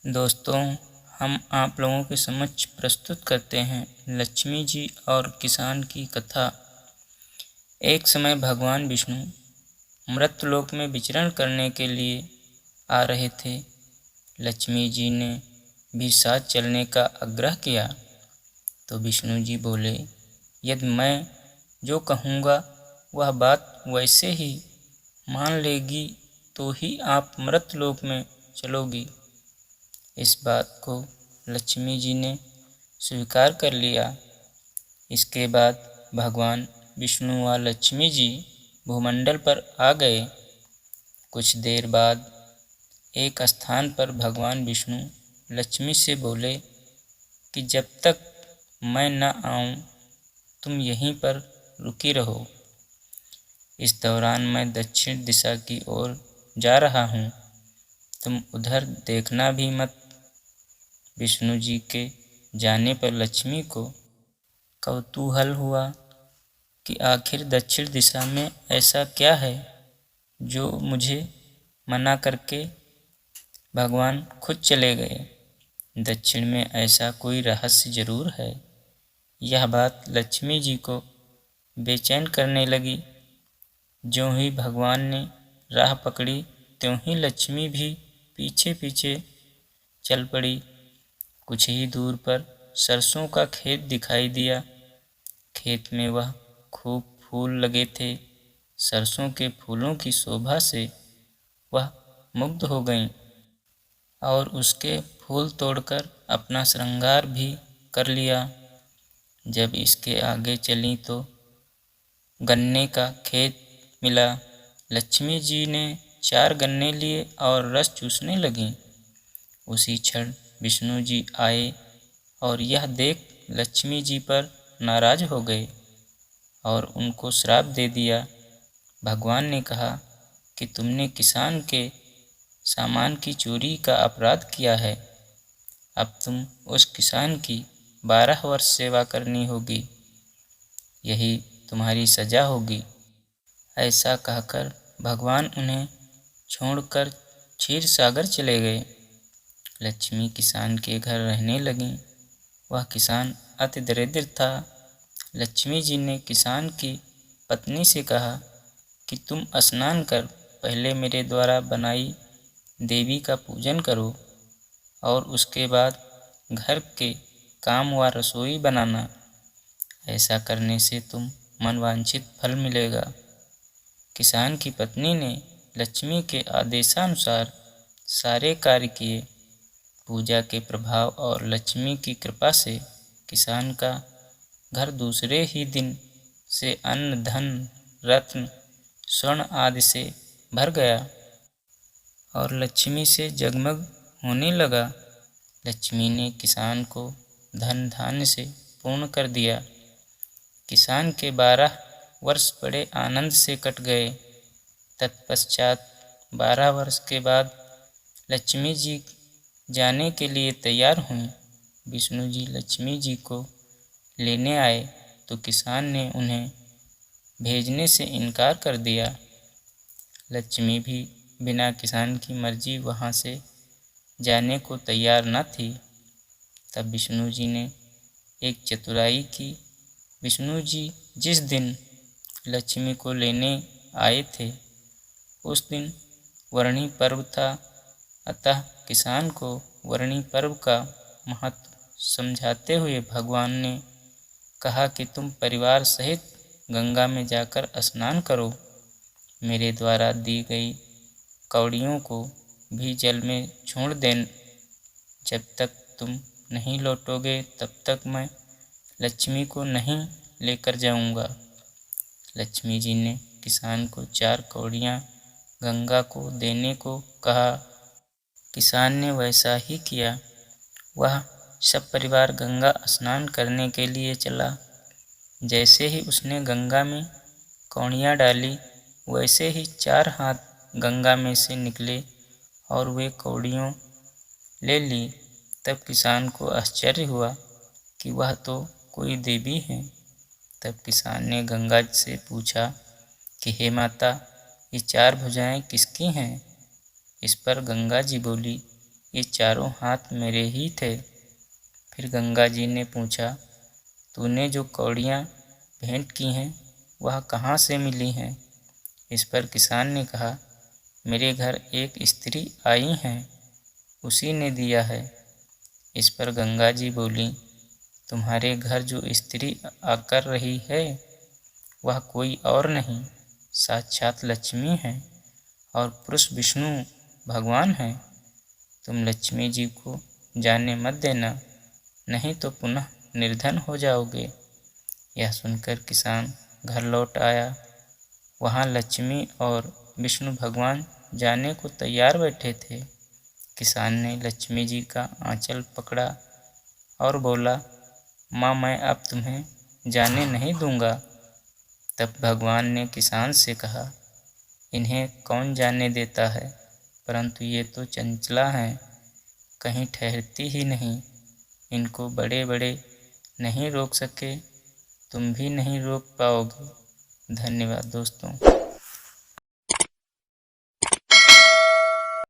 दोस्तों, हम आप लोगों के समक्ष प्रस्तुत करते हैं लक्ष्मी जी और किसान की कथा। एक समय भगवान विष्णु मृतलोक में विचरण करने के लिए आ रहे थे। लक्ष्मी जी ने भी साथ चलने का आग्रह किया तो विष्णु जी बोले, यदि मैं जो कहूँगा वह बात वैसे ही मान लेगी तो ही आप मृतलोक में चलोगी। इस बात को लक्ष्मी जी ने स्वीकार कर लिया। इसके बाद भगवान विष्णु व लक्ष्मी जी भूमंडल पर आ गए। कुछ देर बाद एक स्थान पर भगवान विष्णु लक्ष्मी से बोले कि जब तक मैं न आऊं तुम यहीं पर रुकी रहो। इस दौरान मैं दक्षिण दिशा की ओर जा रहा हूँ, तुम उधर देखना भी मत। विष्णु जी के जाने पर लक्ष्मी को कौतूहल हुआ कि आखिर दक्षिण दिशा में ऐसा क्या है जो मुझे मना करके भगवान खुद चले गए। दक्षिण में ऐसा कोई रहस्य जरूर है। यह बात लक्ष्मी जी को बेचैन करने लगी। ज्यों ही भगवान ने राह पकड़ी त्यों ही लक्ष्मी भी पीछे पीछे चल पड़ी। कुछ ही दूर पर सरसों का खेत दिखाई दिया। खेत में वह खूब फूल लगे थे। सरसों के फूलों की शोभा से वह मुग्ध हो गईं और उसके फूल तोड़कर अपना श्रृंगार भी कर लिया। जब इसके आगे चली तो गन्ने का खेत मिला। लक्ष्मी जी ने 4 गन्ने लिए और रस चूसने लगीं। उसी क्षण विष्णु जी आए और यह देख लक्ष्मी जी पर नाराज हो गए और उनको श्राप दे दिया। भगवान ने कहा कि तुमने किसान के सामान की चोरी का अपराध किया है। अब तुम उस किसान की 12 वर्ष सेवा करनी होगी, यही तुम्हारी सजा होगी। ऐसा कहकर भगवान उन्हें छोड़कर क्षीर सागर चले गए। लक्ष्मी किसान के घर रहने लगीं। वह किसान अति दरिद्र था। लक्ष्मी जी ने किसान की पत्नी से कहा कि तुम स्नान कर पहले मेरे द्वारा बनाई देवी का पूजन करो और उसके बाद घर के काम व रसोई बनाना। ऐसा करने से तुम मनवांछित फल मिलेगा। किसान की पत्नी ने लक्ष्मी के आदेशानुसार सारे कार्य किए। पूजा के प्रभाव और लक्ष्मी की कृपा से किसान का घर दूसरे ही दिन से अन्न धन रत्न स्वर्ण आदि से भर गया और लक्ष्मी से जगमग होने लगा। लक्ष्मी ने किसान को धन धान्य से पूर्ण कर दिया। किसान के 12 वर्ष बड़े आनंद से कट गए। तत्पश्चात 12 वर्ष के बाद लक्ष्मी जी जाने के लिए तैयार हुई। विष्णु जी लक्ष्मी जी को लेने आए तो किसान ने उन्हें भेजने से इनकार कर दिया। लक्ष्मी भी बिना किसान की मर्जी वहाँ से जाने को तैयार न थी। तब विष्णु जी ने एक चतुराई की। विष्णु जी जिस दिन लक्ष्मी को लेने आए थे उस दिन वर्णी पर्व था। अतः किसान को वर्णी पर्व का महत्व समझाते हुए भगवान ने कहा कि तुम परिवार सहित गंगा में जाकर स्नान करो। मेरे द्वारा दी गई कौड़ियों को भी जल में छोड़ दें। जब तक तुम नहीं लौटोगे तब तक मैं लक्ष्मी को नहीं लेकर जाऊंगा। लक्ष्मी जी ने किसान को 4 कौड़ियाँ गंगा को देने को कहा। किसान ने वैसा ही किया। वह सब परिवार गंगा स्नान करने के लिए चला। जैसे ही उसने गंगा में कौड़ियाँ डाली वैसे ही 4 हाथ गंगा में से निकले और वे कौड़ियों ले ली। तब किसान को आश्चर्य हुआ कि वह तो कोई देवी है। तब किसान ने गंगा से पूछा कि हे माता, ये 4 भुजाएं किसकी हैं। इस पर गंगा जी बोली, ये चारों हाथ मेरे ही थे। फिर गंगा जी ने पूछा, तूने जो कौड़ियाँ भेंट की हैं वह कहाँ से मिली हैं? इस पर किसान ने कहा, मेरे घर एक स्त्री आई हैं, उसी ने दिया है। इस पर गंगा जी बोली, तुम्हारे घर जो स्त्री आकर रही है वह कोई और नहीं, साक्षात लक्ष्मी है और पुरुष विष्णु भगवान है। तुम लक्ष्मी जी को जाने मत देना, नहीं तो पुनः निर्धन हो जाओगे। यह सुनकर किसान घर लौट आया। वहाँ लक्ष्मी और विष्णु भगवान जाने को तैयार बैठे थे। किसान ने लक्ष्मी जी का आंचल पकड़ा और बोला, माँ मैं अब तुम्हें जाने नहीं दूंगा। तब भगवान ने किसान से कहा, इन्हें कौन जाने देता है, परंतु ये तो चंचला हैं, कहीं ठहरती ही नहीं। इनको बड़े बड़े नहीं रोक सके, तुम भी नहीं रोक पाओगे। धन्यवाद दोस्तों।